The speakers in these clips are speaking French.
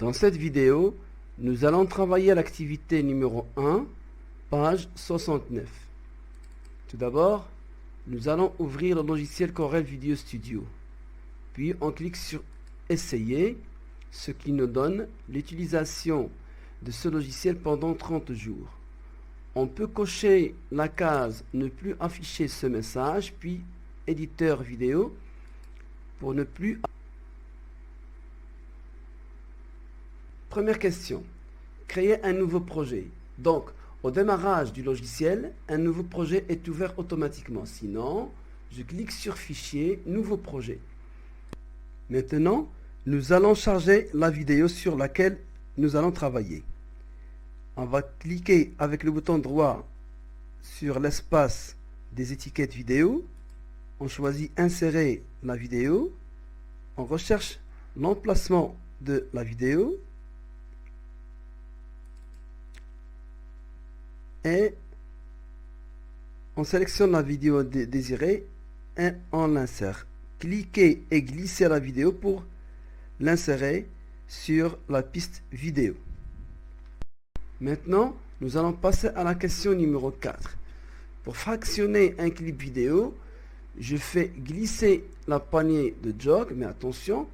Dans cette vidéo, nous allons travailler l'activité numéro 1, page 69. Tout d'abord, nous allons ouvrir le logiciel Corel Video Studio. Puis on clique sur Essayer, ce qui nous donne l'utilisation de ce logiciel pendant 30 jours. On peut cocher la case Ne plus afficher ce message, puis Éditeur vidéo, pour ne plus. Première question. Créer un nouveau projet. Donc, au démarrage du logiciel, un nouveau projet est ouvert automatiquement. Sinon, je clique sur Fichier, Nouveau projet. Maintenant, nous allons charger la vidéo sur laquelle nous allons travailler. On va cliquer avec le bouton droit sur l'espace des étiquettes vidéo. On choisit Insérer la vidéo. On recherche l'emplacement de la vidéo. Et on sélectionne la vidéo désirée et on l'insère. Cliquez et glissez la vidéo pour l'insérer sur la piste vidéo. Maintenant, nous allons passer à la question numéro 4. Pour fractionner un clip vidéo, je fais glisser la poignée de jog, mais attention,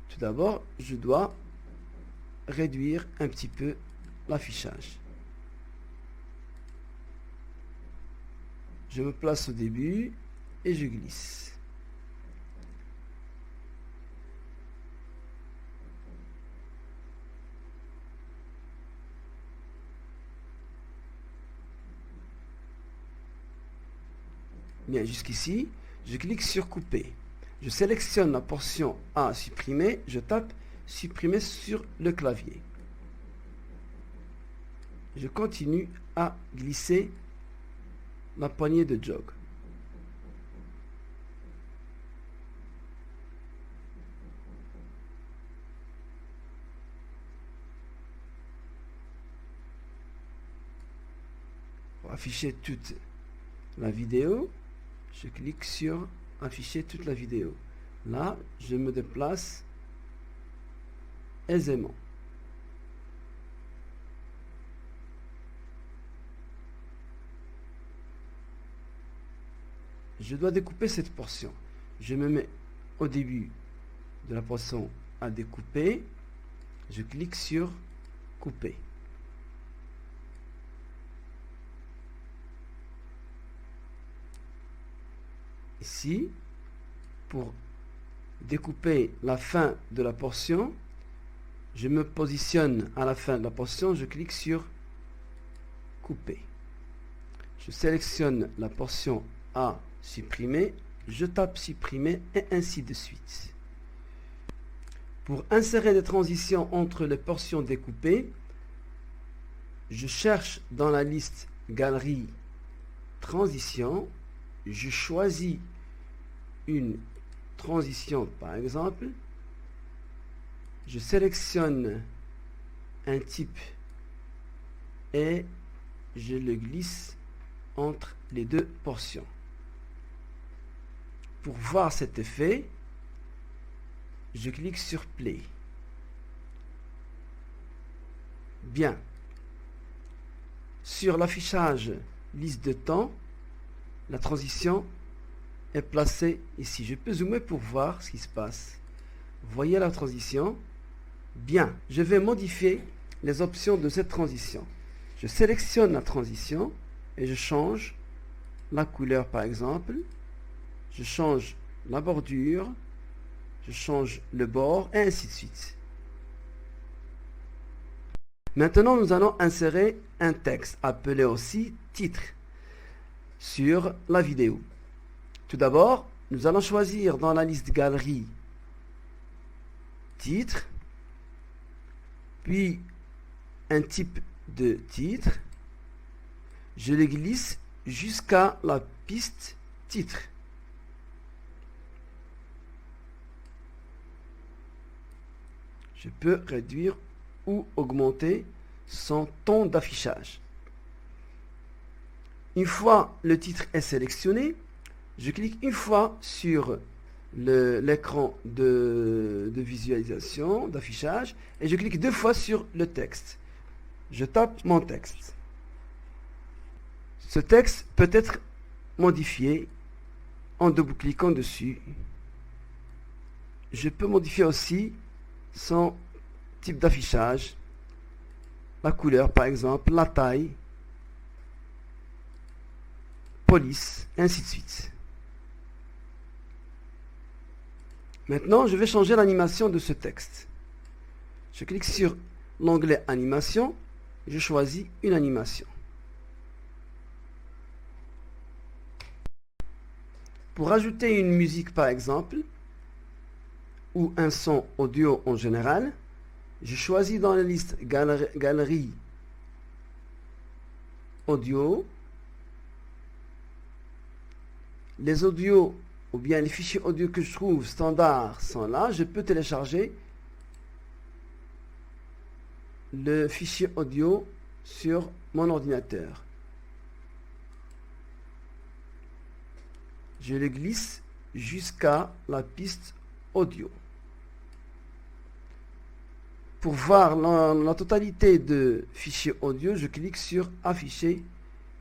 tout d'abord, je dois réduire un petit peu l'affichage. Je me place au début et je glisse. Bien, jusqu'ici, je clique sur Couper. Je sélectionne la portion à supprimer, je tape Supprimer sur le clavier. Je continue à glisser la poignée de jog. Pour afficher toute la vidéo, je clique sur Afficher toute la vidéo. Là, je me déplace aisément. Je dois découper cette portion. Je me mets au début de la portion à découper. Je clique sur Couper. Ici, pour découper la fin de la portion, je me positionne à la fin de la portion, je clique sur Couper. Je sélectionne la portion à supprimer, je tape Supprimer et ainsi de suite. Pour insérer des transitions entre les portions découpées, je cherche dans la liste Galerie Transition, je choisis une transition par exemple, je sélectionne un type et je le glisse entre les deux portions. Pour voir cet effet, je clique sur Play. Bien. Sur l'affichage liste de temps, la transition est placée ici. Je peux zoomer pour voir ce qui se passe. Vous voyez la transition? Bien. Je vais modifier les options de cette transition. Je sélectionne la transition et je change la couleur par exemple. Je change la bordure. Je change le bord et ainsi de suite. Maintenant, nous allons insérer un texte appelé aussi titre sur la vidéo. Tout d'abord, nous allons choisir dans la liste Galerie Titre, puis un type de titre. Je le glisse jusqu'à la piste Titre. Je peux réduire ou augmenter son ton d'affichage. Une fois le titre est sélectionné, je clique une fois sur l'écran de visualisation, d'affichage, et je clique 2 fois sur le texte. Je tape mon texte. Ce texte peut être modifié en double-cliquant dessus. Je peux modifier aussi son type d'affichage, la couleur par exemple, la taille, police, ainsi de suite. Maintenant, je vais changer l'animation de ce texte. Je clique sur l'onglet animation, je choisis une animation. Pour ajouter une musique par exemple, ou un son audio en général, je choisis dans la liste galerie audio. Les audios ou bien les fichiers audio que je trouve standards sont là. Je peux télécharger le fichier audio sur mon ordinateur. Je le glisse jusqu'à la piste audio. Pour voir la totalité de fichiers audio, je clique sur afficher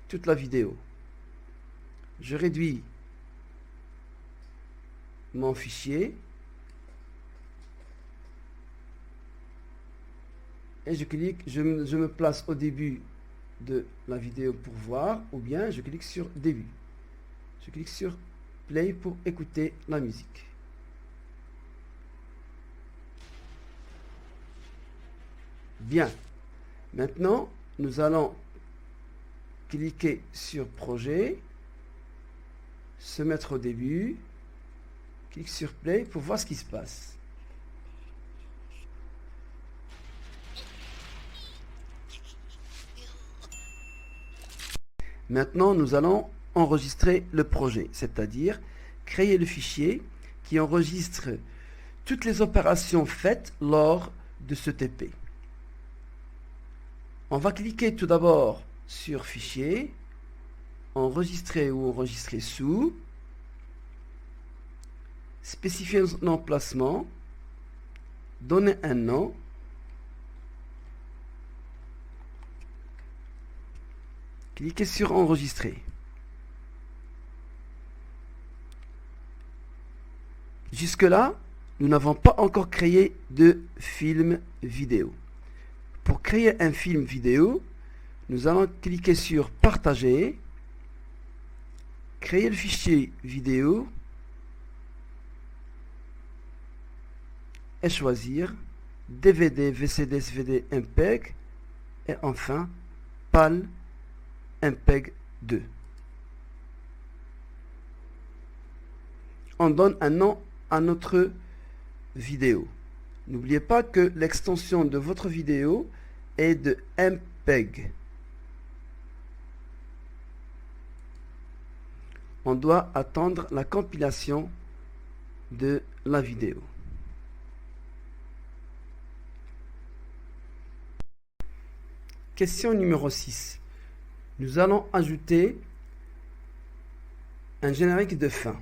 toute la vidéo. Je réduis mon fichier et je clique, je me place au début de la vidéo pour voir, ou bien je clique sur début. Je clique sur play pour écouter la musique. Bien. Maintenant, nous allons cliquer sur projet, se mettre au début, clique sur play pour voir ce qui se passe. Maintenant, nous allons enregistrer le projet, c'est-à-dire créer le fichier qui enregistre toutes les opérations faites lors de ce TP. On va cliquer tout d'abord sur fichier, enregistrer ou enregistrer sous, spécifier l'emplacement, donner un nom, cliquez sur enregistrer. Jusque-là, nous n'avons pas encore créé de film vidéo. Pour créer un film vidéo, nous allons cliquer sur partager, créer le fichier vidéo et choisir DVD, VCD, SVD, MPEG et enfin PAL MPEG 2. On donne un nom à notre vidéo. N'oubliez pas que l'extension de votre vidéo est de MPEG. On doit attendre la compilation de la vidéo. Question numéro 6. Nous allons ajouter un générique de fin.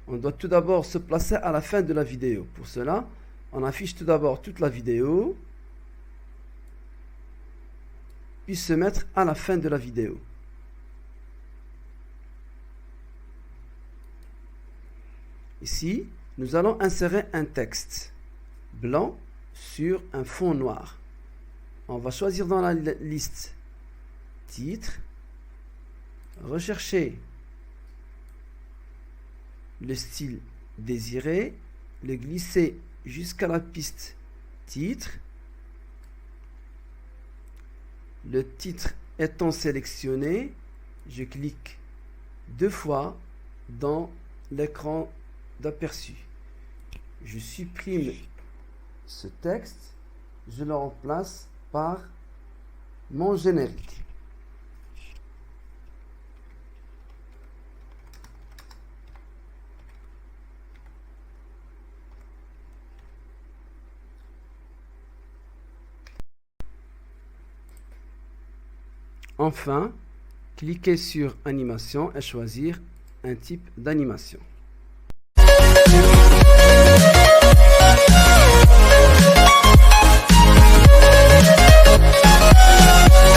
On doit tout d'abord se placer à la fin de la vidéo. Pour cela, on affiche tout d'abord toute la vidéo, puis se mettre à la fin de la vidéo. Ici, nous allons insérer un texte blanc sur un fond noir. On va choisir dans la liste titre, rechercher le style désiré, le glisser jusqu'à la piste titre. Le titre étant sélectionné, je clique 2 fois dans l'écran d'aperçu. Je supprime ce texte, je le remplace par mon générique. Enfin, cliquez sur animation et choisir un type d'animation.